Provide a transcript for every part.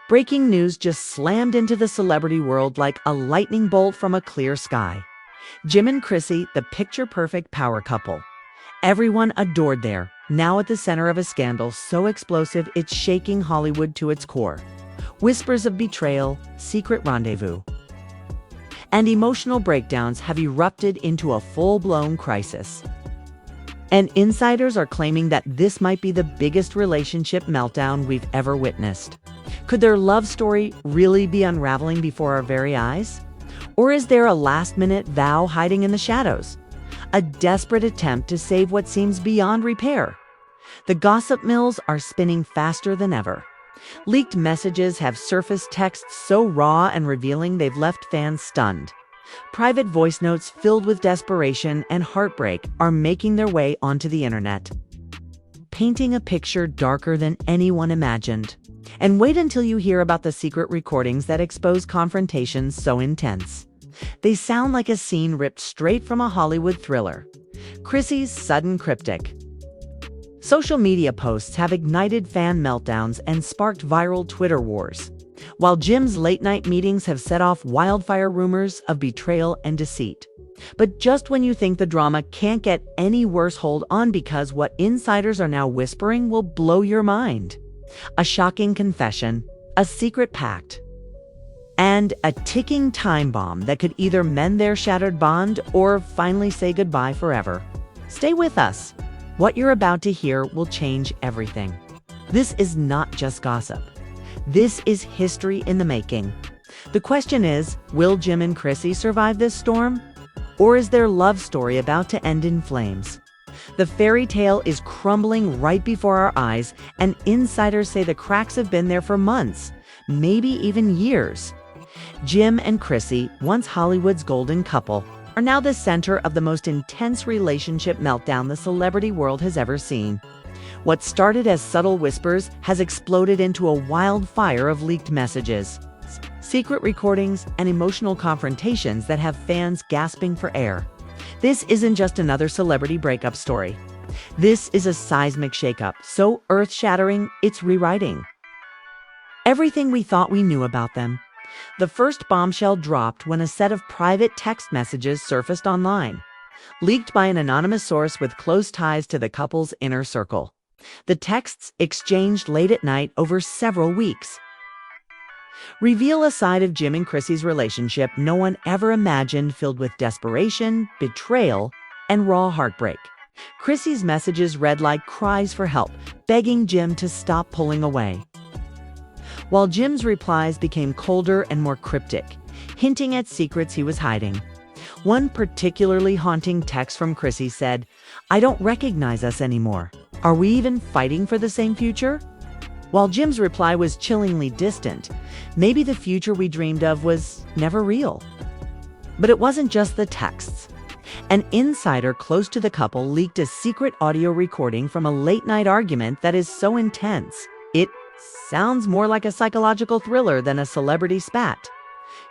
Breaking news just slammed into the celebrity world like a lightning bolt from a clear sky. Jim and Chrissy, the picture-perfect power couple. Everyone adored there, now at the center of a scandal so explosive it's shaking Hollywood to its core. Whispers of betrayal, secret rendezvous, and emotional breakdowns have erupted into a full-blown crisis. And insiders are claiming that this might be the biggest relationship meltdown we've ever witnessed. Could their love story really be unraveling before our very eyes? Or is there a last-minute vow hiding in the shadows? A desperate attempt to save what seems beyond repair? The gossip mills are spinning faster than ever. Leaked messages have surfaced, texts so raw and revealing they've left fans stunned. Private voice notes filled with desperation and heartbreak are making their way onto the internet, painting a picture darker than anyone imagined. And wait until you hear about the secret recordings that expose confrontations so intense. They sound like a scene ripped straight from a Hollywood thriller. Chrissy's sudden cryptic. Social media posts have ignited fan meltdowns and sparked viral Twitter wars, while Jim's late-night meetings have set off wildfire rumors of betrayal and deceit. But just when you think the drama can't get any worse, hold on, because what insiders are now whispering will blow your mind. A shocking confession, a secret pact, and a ticking time bomb that could either mend their shattered bond or finally say goodbye forever. Stay with us. What you're about to hear will change everything. This is not just gossip. This is history in the making. The question is, will Jim and Chrissy survive this storm? Or is their love story about to end in flames? The fairy tale is crumbling right before our eyes, and insiders say the cracks have been there for months, maybe even years. Jim and Chrissy, once Hollywood's golden couple, are now the center of the most intense relationship meltdown the celebrity world has ever seen. What started as subtle whispers has exploded into a wildfire of leaked messages, secret recordings, and emotional confrontations that have fans gasping for air. This isn't just another celebrity breakup story. This is a seismic shakeup, so earth-shattering, it's rewriting everything we thought we knew about them. The first bombshell dropped when a set of private text messages surfaced online, leaked by an anonymous source with close ties to the couple's inner circle. The texts, exchanged late at night over several weeks, reveal a side of Jim and Chrissy's relationship no one ever imagined, filled with desperation, betrayal, and raw heartbreak. Chrissy's messages read like cries for help, begging Jim to stop pulling away, while Jim's replies became colder and more cryptic, hinting at secrets he was hiding. One particularly haunting text from Chrissy said, "I don't recognize us anymore. Are we even fighting for the same future?" While Jim's reply was chillingly distant, maybe the future we dreamed of was never real. But it wasn't just the texts. An insider close to the couple leaked a secret audio recording from a late-night argument that is so intense, it sounds more like a psychological thriller than a celebrity spat.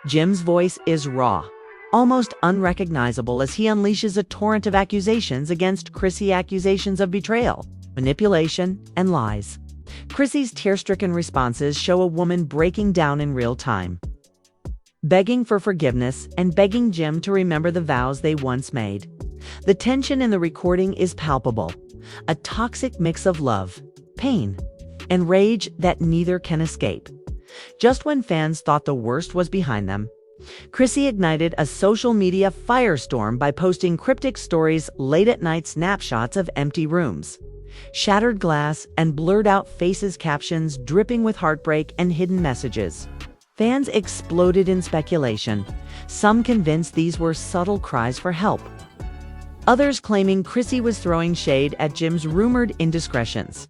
Jim's voice is raw, almost unrecognizable, as he unleashes a torrent of accusations against Chrissy, accusations of betrayal, manipulation, and lies. Chrissy's tear-stricken responses show a woman breaking down in real time, begging for forgiveness and begging Jim to remember the vows they once made. The tension in the recording is palpable, a toxic mix of love, pain, and rage that neither can escape. Just when fans thought the worst was behind them, Chrissy ignited a social media firestorm by posting cryptic stories, late-at-night snapshots of empty rooms, shattered glass, and blurred-out faces, captions dripping with heartbreak and hidden messages. Fans exploded in speculation, some convinced these were subtle cries for help, others claiming Chrissy was throwing shade at Jim's rumored indiscretions.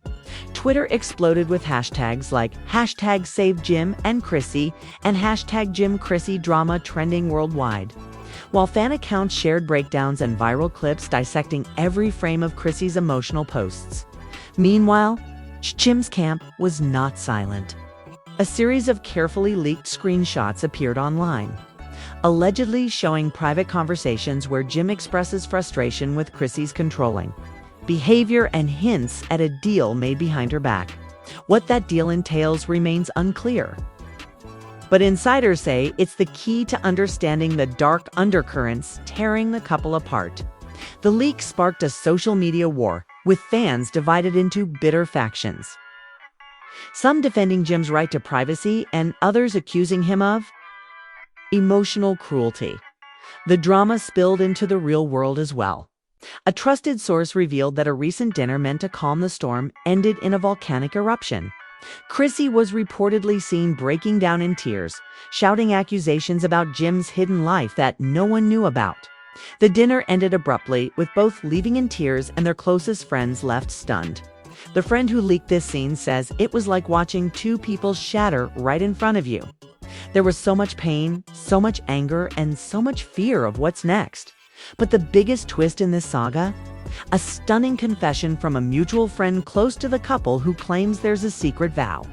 Twitter exploded with hashtags like #SaveJim and Chrissy and #JimChrissyDrama trending worldwide, while fan accounts shared breakdowns and viral clips dissecting every frame of Chrissy's emotional posts. Meanwhile, Jim's camp was not silent. A series of carefully leaked screenshots appeared online, allegedly showing private conversations where Jim expresses frustration with Chrissy's controlling behavior and hints at a deal made behind her back. What that deal entails remains unclear. But insiders say it's the key to understanding the dark undercurrents tearing the couple apart. The leak sparked a social media war, with fans divided into bitter factions. Some defending Jim's right to privacy and others accusing him of emotional cruelty. The drama spilled into the real world as well. A trusted source revealed that a recent dinner meant to calm the storm ended in a volcanic eruption. Chrissy was reportedly seen breaking down in tears, shouting accusations about Jim's hidden life that no one knew about. The dinner ended abruptly, with both leaving in tears and their closest friends left stunned. The friend who leaked this scene says it was like watching two people shatter right in front of you. There was so much pain, so much anger, and so much fear of what's next. But the biggest twist in this saga? A stunning confession from a mutual friend close to the couple who claims there's a secret vow.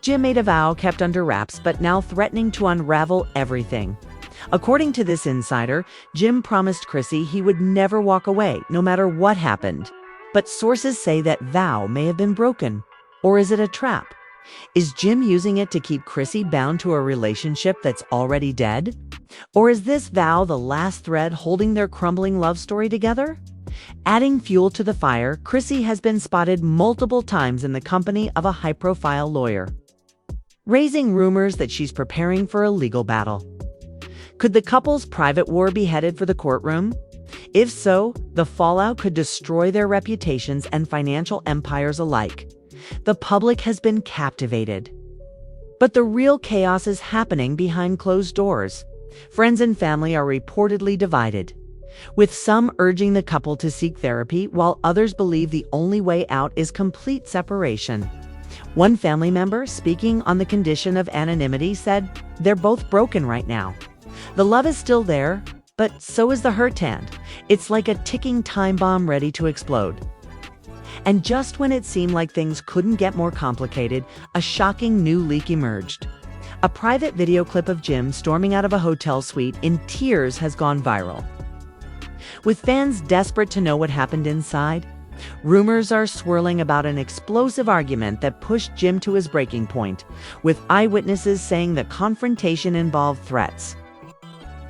Jim made a vow kept under wraps, but now threatening to unravel everything. According to this insider, Jim promised Chrissy he would never walk away, no matter what happened. But sources say that vow may have been broken. Or is it a trap? Is Jim using it to keep Chrissy bound to a relationship that's already dead? Or is this vow the last thread holding their crumbling love story together? Adding fuel to the fire, Chrissy has been spotted multiple times in the company of a high-profile lawyer, raising rumors that she's preparing for a legal battle. Could the couple's private war be headed for the courtroom? If so, the fallout could destroy their reputations and financial empires alike. The public has been captivated. But the real chaos is happening behind closed doors. Friends and family are reportedly divided, with some urging the couple to seek therapy, while others believe the only way out is complete separation. One family member, speaking on the condition of anonymity, said, "They're both broken right now. The love is still there, but so is the hurt hand. It's like a ticking time bomb ready to explode." And just when it seemed like things couldn't get more complicated, a shocking new leak emerged. A private video clip of Jim storming out of a hotel suite in tears has gone viral. With fans desperate to know what happened inside, rumors are swirling about an explosive argument that pushed Jim to his breaking point, with eyewitnesses saying the confrontation involved threats,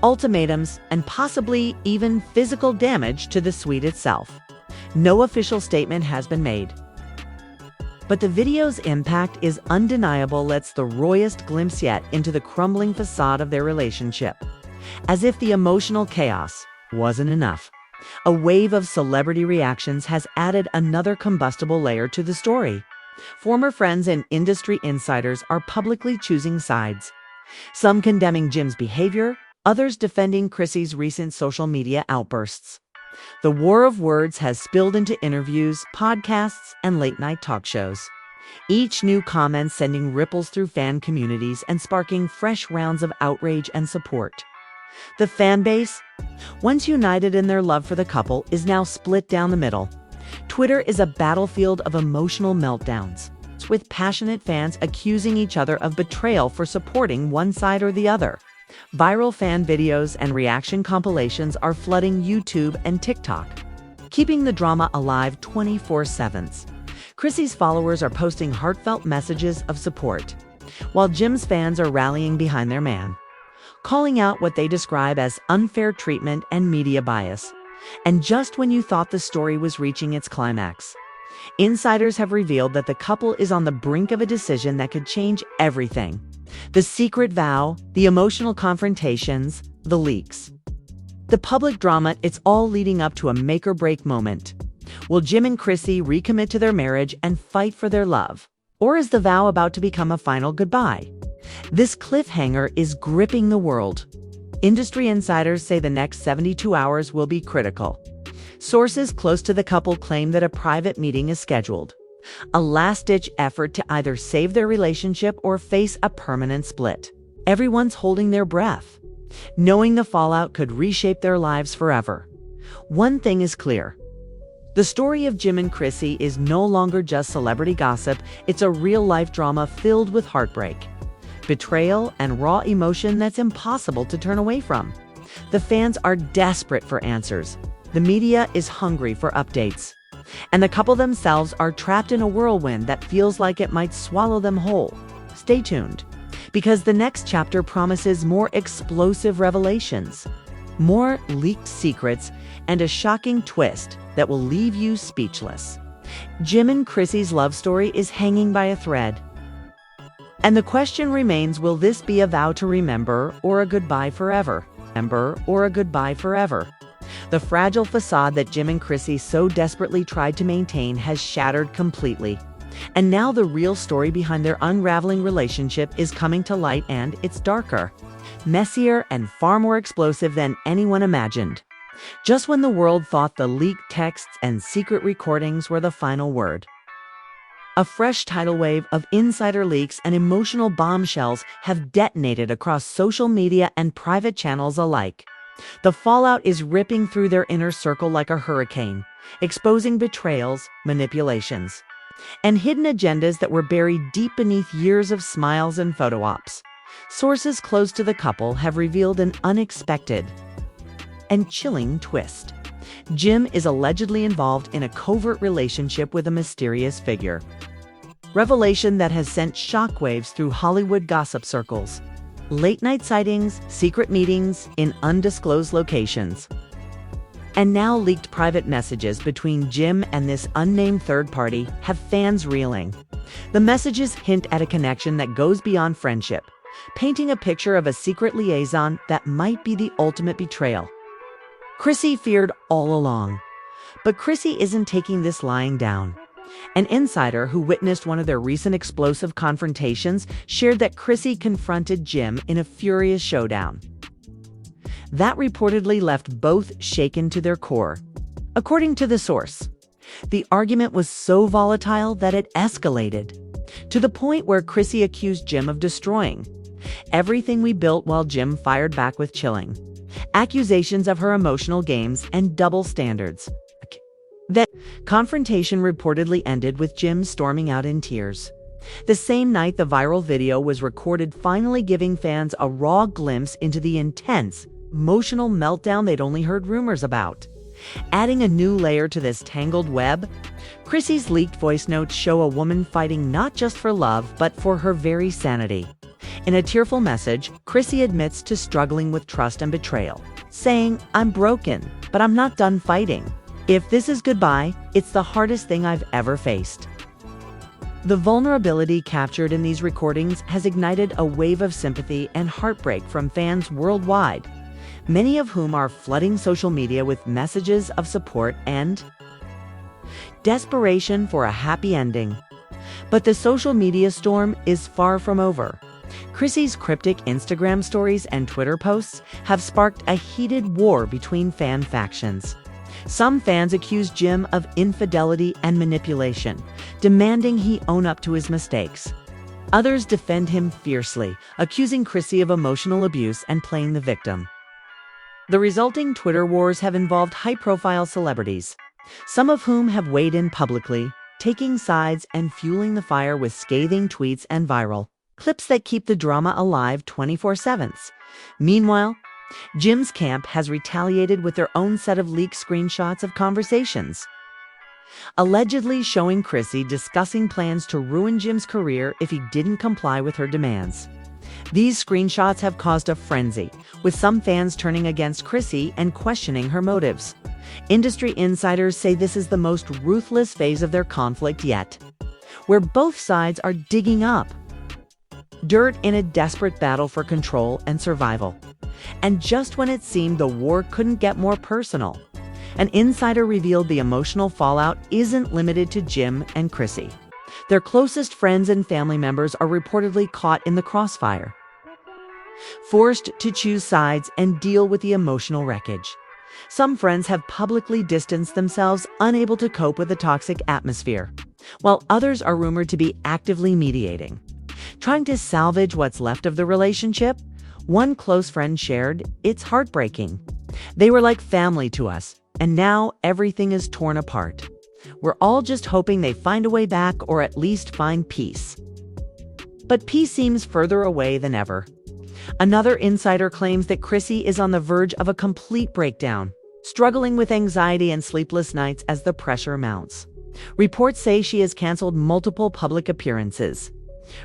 ultimatums, and possibly even physical damage to the suite itself. No official statement has been made. But the video's impact is undeniable, lets the rawest glimpse yet into the crumbling facade of their relationship. As if the emotional chaos wasn't enough, a wave of celebrity reactions has added another combustible layer to the story. Former friends and industry insiders are publicly choosing sides, some condemning Jim's behavior, others defending Chrissy's recent social media outbursts. The war of words has spilled into interviews, podcasts, and late-night talk shows. Each new comment sending ripples through fan communities and sparking fresh rounds of outrage and support. The fan base, once united in their love for the couple, is now split down the middle. Twitter is a battlefield of emotional meltdowns, with passionate fans accusing each other of betrayal for supporting one side or the other. Viral fan videos and reaction compilations are flooding YouTube and TikTok, keeping the drama alive 24/7. Chrissy's followers are posting heartfelt messages of support, while Jim's fans are rallying behind their man, calling out what they describe as unfair treatment and media bias. And just when you thought the story was reaching its climax, insiders have revealed that the couple is on the brink of a decision that could change everything. The secret vow, the emotional confrontations, the leaks. The public drama, it's all leading up to a make-or-break moment. Will Jim and Chrissy recommit to their marriage and fight for their love? Or is the vow about to become a final goodbye? This cliffhanger is gripping the world. Industry insiders say the next 72 hours will be critical. Sources close to the couple claim that a private meeting is scheduled, a last-ditch effort to either save their relationship or face a permanent split. Everyone's holding their breath, knowing the fallout could reshape their lives forever. One thing is clear. The story of Jim and Chrissy is no longer just celebrity gossip, it's a real-life drama filled with heartbreak, betrayal, and raw emotion that's impossible to turn away from. The fans are desperate for answers. The media is hungry for updates. And the couple themselves are trapped in a whirlwind that feels like it might swallow them whole. Stay tuned, because the next chapter promises more explosive revelations, more leaked secrets, and a shocking twist that will leave you speechless. Jim and Chrissy's love story is hanging by a thread. And the question remains, will this be a vow to remember or a goodbye forever? The fragile facade that Jim and Chrissy so desperately tried to maintain has shattered completely. And now the real story behind their unraveling relationship is coming to light, and it's darker, messier, and far more explosive than anyone imagined. Just when the world thought the leaked texts and secret recordings were the final word. A fresh tidal wave of insider leaks and emotional bombshells have detonated across social media and private channels alike. The fallout is ripping through their inner circle like a hurricane, exposing betrayals, manipulations, and hidden agendas that were buried deep beneath years of smiles and photo ops. Sources close to the couple have revealed an unexpected and chilling twist. Jim is allegedly involved in a covert relationship with a mysterious figure. Revelation that has sent shockwaves through Hollywood gossip circles. Late-night sightings, secret meetings in undisclosed locations. And now leaked private messages between Jim and this unnamed third party have fans reeling. The messages hint at a connection that goes beyond friendship, painting a picture of a secret liaison that might be the ultimate betrayal. Chrissy feared all along. But Chrissy isn't taking this lying down. An insider who witnessed one of their recent explosive confrontations shared that Chrissy confronted Jim in a furious showdown. That reportedly left both shaken to their core. According to the source, the argument was so volatile that it escalated, to the point where Chrissy accused Jim of destroying everything we built, while Jim fired back with chilling accusations of her emotional games and double standards. That confrontation reportedly ended with Jim storming out in tears. The same night the viral video was recorded, finally giving fans a raw glimpse into the intense, emotional meltdown they'd only heard rumors about. Adding a new layer to this tangled web, Chrissy's leaked voice notes show a woman fighting not just for love, but for her very sanity. In a tearful message, Chrissy admits to struggling with trust and betrayal, saying, "I'm broken, but I'm not done fighting. If this is goodbye, it's the hardest thing I've ever faced." The vulnerability captured in these recordings has ignited a wave of sympathy and heartbreak from fans worldwide, many of whom are flooding social media with messages of support and desperation for a happy ending. But the social media storm is far from over. Chrissy's cryptic Instagram stories and Twitter posts have sparked a heated war between fan factions. Some fans accuse Jim of infidelity and manipulation, demanding he own up to his mistakes. Others defend him fiercely, accusing Chrissy of emotional abuse and playing the victim. The resulting Twitter wars have involved high-profile celebrities, some of whom have weighed in publicly, taking sides and fueling the fire with scathing tweets and viral clips that keep the drama alive 24/7. Meanwhile, Jim's camp has retaliated with their own set of leaked screenshots of conversations, allegedly showing Chrissy discussing plans to ruin Jim's career if he didn't comply with her demands. These screenshots have caused a frenzy, with some fans turning against Chrissy and questioning her motives. Industry insiders say this is the most ruthless phase of their conflict yet, where both sides are digging up dirt in a desperate battle for control and survival. And just when it seemed the war couldn't get more personal, an insider revealed the emotional fallout isn't limited to Jim and Chrissy. Their closest friends and family members are reportedly caught in the crossfire, forced to choose sides and deal with the emotional wreckage. Some friends have publicly distanced themselves, unable to cope with the toxic atmosphere, while others are rumored to be actively mediating, trying to salvage what's left of the relationship. One close friend shared, "It's heartbreaking. They were like family to us, and now everything is torn apart. We're all just hoping they find a way back, or at least find peace." But peace seems further away than ever. Another insider claims that Chrissy is on the verge of a complete breakdown, struggling with anxiety and sleepless nights as the pressure mounts. Reports say she has canceled multiple public appearances,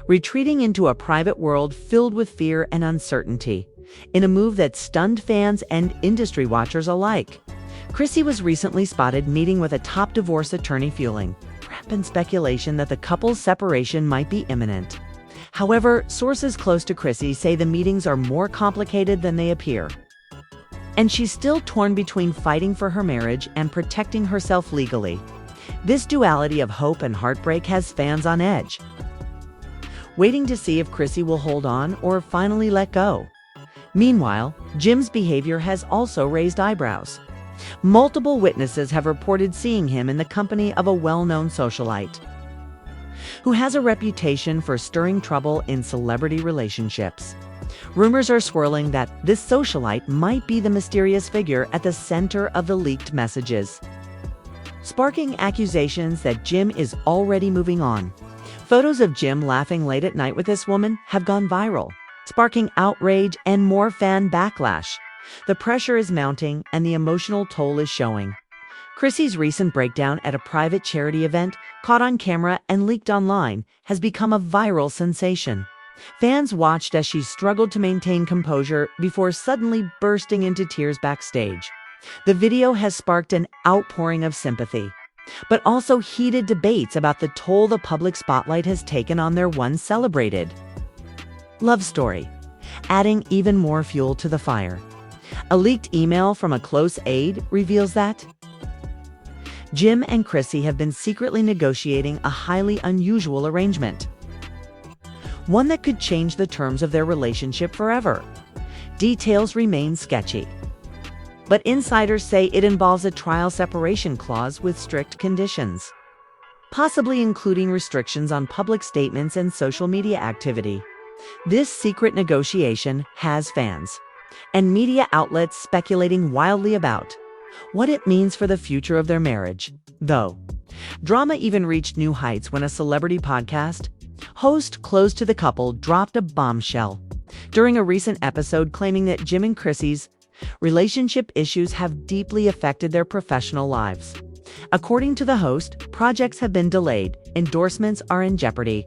retreating into a private world filled with fear and uncertainty, in a move that stunned fans and industry watchers alike. Chrissy was recently spotted meeting with a top divorce attorney, fueling rampant speculation that the couple's separation might be imminent. However, sources close to Chrissy say the meetings are more complicated than they appear, and she's still torn between fighting for her marriage and protecting herself legally. This duality of hope and heartbreak has fans on edge, waiting to see if Chrissy will hold on or finally let go. Meanwhile, Jim's behavior has also raised eyebrows. Multiple witnesses have reported seeing him in the company of a well-known socialite who has a reputation for stirring trouble in celebrity relationships. Rumors are swirling that this socialite might be the mysterious figure at the center of the leaked messages, sparking accusations that Jim is already moving on. Photos of Jim laughing late at night with this woman have gone viral, sparking outrage and more fan backlash. The pressure is mounting and the emotional toll is showing. Chrissy's recent breakdown at a private charity event, caught on camera and leaked online, has become a viral sensation. Fans watched as she struggled to maintain composure before suddenly bursting into tears backstage. The video has sparked an outpouring of sympathy, but also heated debates about the toll the public spotlight has taken on their once celebrated love story, adding even more fuel to the fire. A leaked email from a close aide reveals that Jim and Chrissy have been secretly negotiating a highly unusual arrangement, one that could change the terms of their relationship forever. Details remain sketchy, but insiders say it involves a trial separation clause with strict conditions, possibly including restrictions on public statements and social media activity. This secret negotiation has fans and media outlets speculating wildly about what it means for the future of their marriage. Though drama even reached new heights when a celebrity podcast host close to the couple dropped a bombshell during a recent episode, claiming that Jim and Chrissy's relationship issues have deeply affected their professional lives. According to the host, projects have been delayed, endorsements are in jeopardy,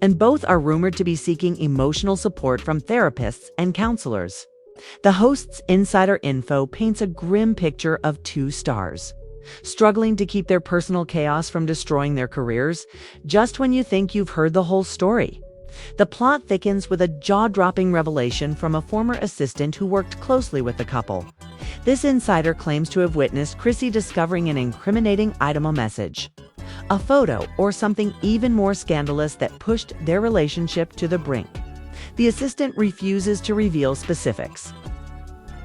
and both are rumored to be seeking emotional support from therapists and counselors. The host's insider info paints a grim picture of two stars struggling to keep their personal chaos from destroying their careers just when you think you've heard the whole story. The plot thickens with a jaw-dropping revelation from a former assistant who worked closely with the couple. This insider claims to have witnessed Chrissy discovering an incriminating item, a message, a photo, or something even more scandalous that pushed their relationship to the brink. The assistant refuses to reveal specifics,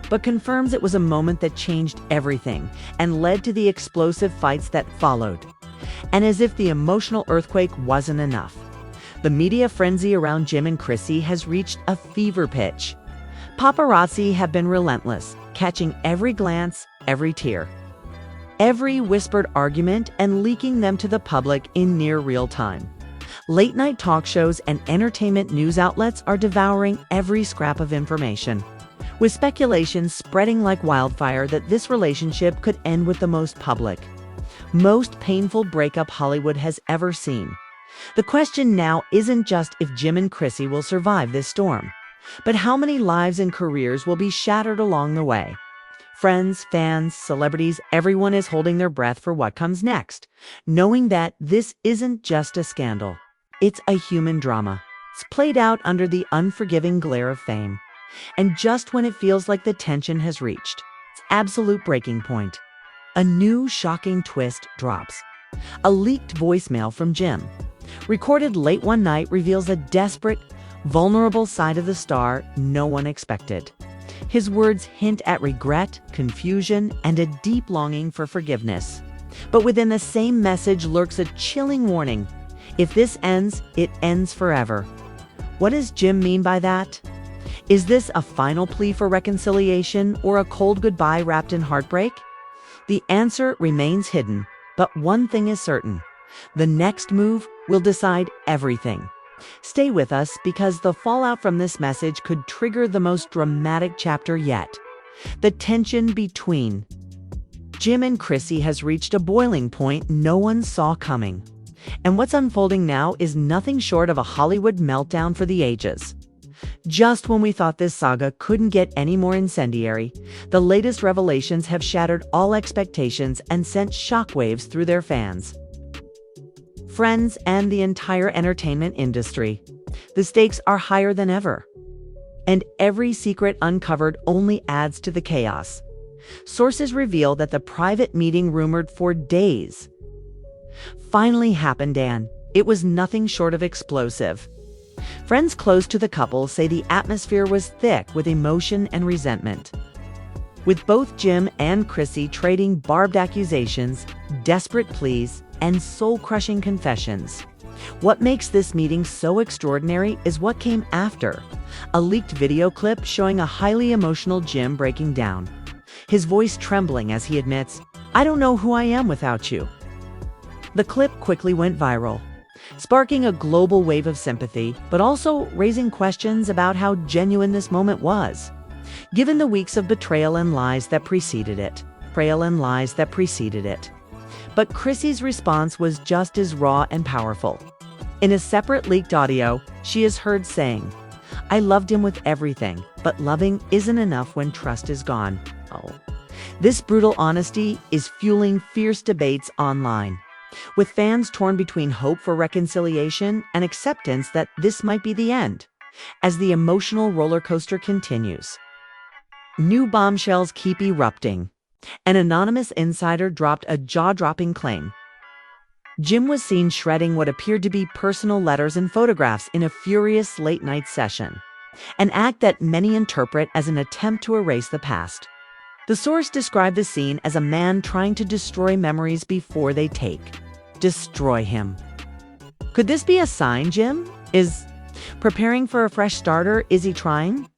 but confirms it was a moment that changed everything and led to the explosive fights that followed. And as if the emotional earthquake wasn't enough, the media frenzy around Jim and Chrissy has reached a fever pitch. Paparazzi have been relentless, catching every glance, every tear, every whispered argument, and leaking them to the public in near real time. Late-night talk shows and entertainment news outlets are devouring every scrap of information, with speculation spreading like wildfire that this relationship could end with the most public, most painful breakup Hollywood has ever seen. The question now isn't just if Jim and Chrissy will survive this storm, but how many lives and careers will be shattered along the way. Friends, fans, celebrities, everyone is holding their breath for what comes next, knowing that this isn't just a scandal. It's a human drama. It's played out under the unforgiving glare of fame. And just when it feels like the tension has reached its absolute breaking point, a new shocking twist drops. A leaked voicemail from Jim, recorded late one night, reveals a desperate, vulnerable side of the star no one expected. His words hint at regret, confusion, and a deep longing for forgiveness. But within the same message lurks a chilling warning. If this ends, it ends forever. What does Jim mean by that? Is this a final plea for reconciliation or a cold goodbye wrapped in heartbreak? The answer remains hidden, but one thing is certain. The next move will decide everything. Stay with us, because the fallout from this message could trigger the most dramatic chapter yet. The tension between Jim and Chrissy has reached a boiling point no one saw coming. And what's unfolding now is nothing short of a Hollywood meltdown for the ages. Just when we thought this saga couldn't get any more incendiary, the latest revelations have shattered all expectations and sent shockwaves through their fans, friends, and the entire entertainment industry. The stakes are higher than ever, and every secret uncovered only adds to the chaos. Sources reveal that the private meeting rumored for days finally happened, and it was nothing short of explosive. Friends close to the couple say the atmosphere was thick with emotion and resentment, with both Jim and Chrissy trading barbed accusations, desperate pleas, and soul-crushing confessions. What makes this meeting so extraordinary is what came after: a leaked video clip showing a highly emotional Jim breaking down, his voice trembling as he admits, "I don't know who I am without you." The clip quickly went viral, sparking a global wave of sympathy, but also raising questions about how genuine this moment was, given the weeks of betrayal and lies that preceded it. But Chrissy's response was just as raw and powerful. In a separate leaked audio, she is heard saying, "I loved him with everything, but loving isn't enough when trust is gone." Oh. This brutal honesty is fueling fierce debates online, with fans torn between hope for reconciliation and acceptance that this might be the end, as the emotional roller coaster continues. New bombshells keep erupting. An anonymous insider dropped a jaw-dropping claim. Jim was seen shredding what appeared to be personal letters and photographs in a furious late-night session, an act that many interpret as an attempt to erase the past. The source described the scene as a man trying to destroy memories before they destroy him. Could this be a sign Jim is preparing for a fresh starter? Is he trying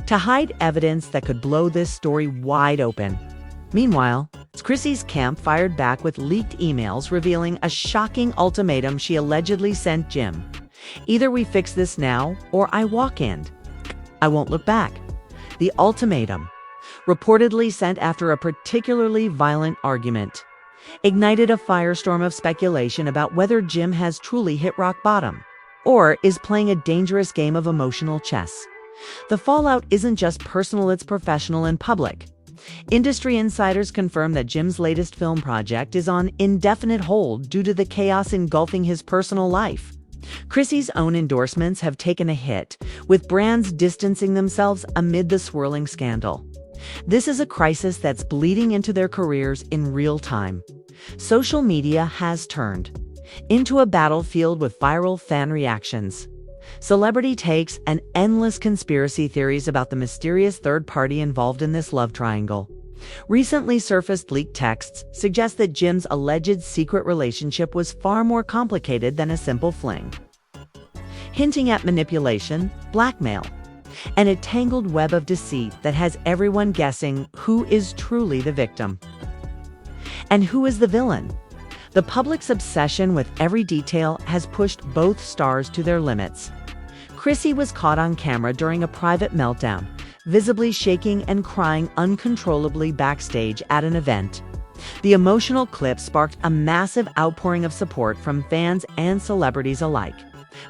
to hide evidence that could blow this story wide open? Meanwhile, Chrissy's camp fired back with leaked emails revealing a shocking ultimatum she allegedly sent Jim. "Either we fix this now, or I walk in. I won't look back." The ultimatum, reportedly sent after a particularly violent argument, ignited a firestorm of speculation about whether Jim has truly hit rock bottom, or is playing a dangerous game of emotional chess. The fallout isn't just personal, it's professional and public. Industry insiders confirm that Jim's latest film project is on indefinite hold due to the chaos engulfing his personal life. Chrissy's own endorsements have taken a hit, with brands distancing themselves amid the swirling scandal. This is a crisis that's bleeding into their careers in real time. Social media has turned into a battlefield with viral fan reactions, celebrity takes, and endless conspiracy theories about the mysterious third party involved in this love triangle. Recently surfaced leaked texts suggest that Jim's alleged secret relationship was far more complicated than a simple fling, hinting at manipulation, blackmail, and a tangled web of deceit that has everyone guessing who is truly the victim and who is the villain. The public's obsession with every detail has pushed both stars to their limits. Chrissy was caught on camera during a private meltdown, visibly shaking and crying uncontrollably backstage at an event. The emotional clip sparked a massive outpouring of support from fans and celebrities alike,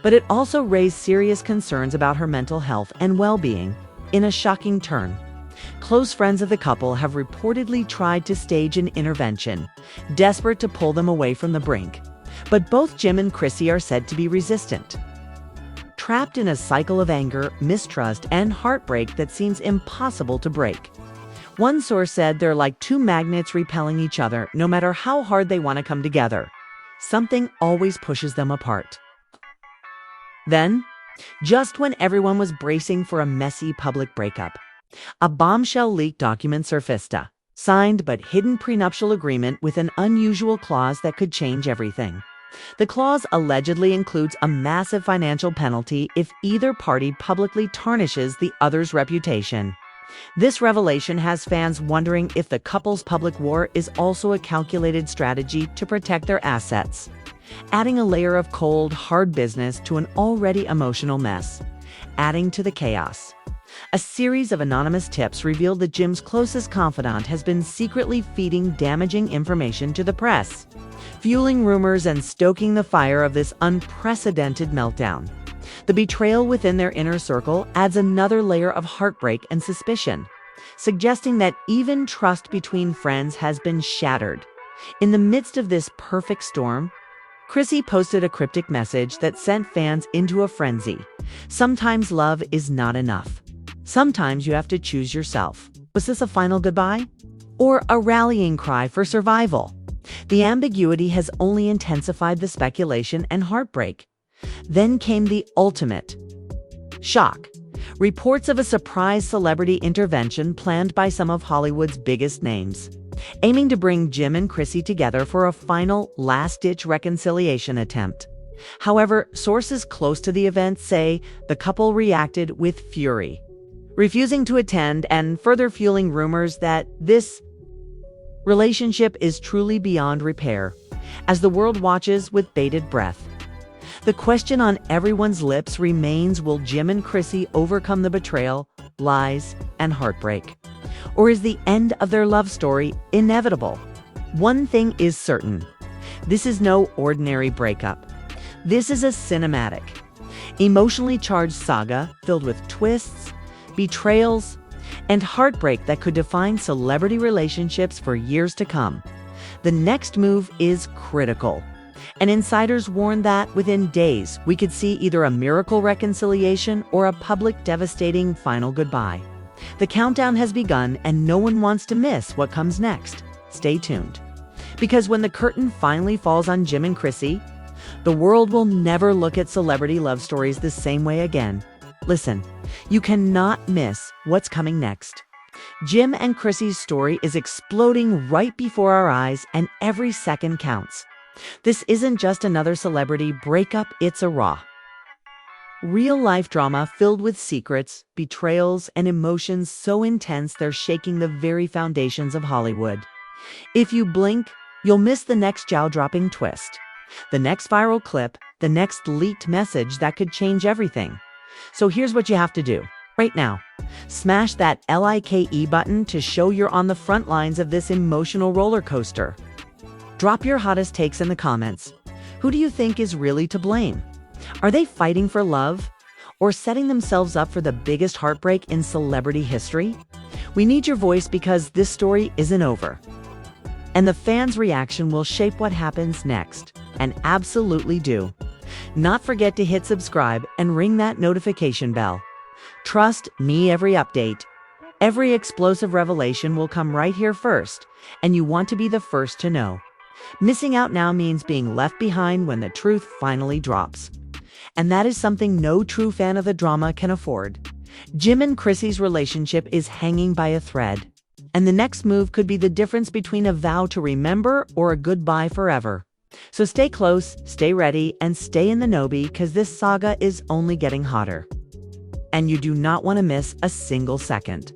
but it also raised serious concerns about her mental health and well-being. In a shocking turn, close friends of the couple have reportedly tried to stage an intervention, desperate to pull them away from the brink. But both Jim and Chrissy are said to be resistant, trapped in a cycle of anger, mistrust, and heartbreak that seems impossible to break. One source said they're like two magnets repelling each other. No matter how hard they want to come together, something always pushes them apart. Then, just when everyone was bracing for a messy public breakup, a bombshell-leaked document surfaced, a signed but hidden prenuptial agreement with an unusual clause that could change everything. The clause allegedly includes a massive financial penalty if either party publicly tarnishes the other's reputation. This revelation has fans wondering if the couple's public war is also a calculated strategy to protect their assets, adding a layer of cold, hard business to an already emotional mess, adding to the chaos. A series of anonymous tips revealed that Jim's closest confidant has been secretly feeding damaging information to the press, fueling rumors and stoking the fire of this unprecedented meltdown. The betrayal within their inner circle adds another layer of heartbreak and suspicion, suggesting that even trust between friends has been shattered. In the midst of this perfect storm, Chrissy posted a cryptic message that sent fans into a frenzy. Sometimes love is not enough. Sometimes you have to choose yourself. Was this a final goodbye? Or a rallying cry for survival? The ambiguity has only intensified the speculation and heartbreak. Then came the ultimate shock. Reports of a surprise celebrity intervention planned by some of Hollywood's biggest names, aiming to bring Jim and Chrissy together for a final, last-ditch reconciliation attempt. However, sources close to the event say the couple reacted with fury, refusing to attend and further fueling rumors that this relationship is truly beyond repair. As the world watches with bated breath, the question on everyone's lips remains: will Jim and Chrissy overcome the betrayal, lies, and heartbreak? Or is the end of their love story inevitable? One thing is certain: this is no ordinary breakup. This is a cinematic, emotionally charged saga filled with twists, betrayals, and heartbreak that could define celebrity relationships for years to come. The next move is critical, and insiders warn that within days we could see either a miracle reconciliation or a public devastating final goodbye. The countdown has begun, and no one wants to miss what comes next. Stay tuned, because when the curtain finally falls on Jim and Chrissy, the world will never look at celebrity love stories the same way again. Listen, you cannot miss what's coming next. Jim and Chrissy's story is exploding right before our eyes, and every second counts. This isn't just another celebrity breakup, it's a raw, real-life drama filled with secrets, betrayals, and emotions so intense they're shaking the very foundations of Hollywood. If you blink, you'll miss the next jaw-dropping twist, the next viral clip, the next leaked message that could change everything. So here's what you have to do right now. Smash that like button to show you're on the front lines of this emotional roller coaster. Drop your hottest takes in the comments. Who do you think is really to blame? Are they fighting for love or setting themselves up for the biggest heartbreak in celebrity history? We need your voice, because this story isn't over, and the fans' reaction will shape what happens next. And absolutely do not forget to hit subscribe and ring that notification bell. Trust me, every update, every explosive revelation will come right here first, and you want to be the first to know. Missing out now means being left behind when the truth finally drops. And that is something no true fan of the drama can afford. Jim and Chrissy's relationship is hanging by a thread, and the next move could be the difference between a vow to remember or a goodbye forever. So stay close, stay ready, and stay in the know, because this saga is only getting hotter. And you do not want to miss a single second.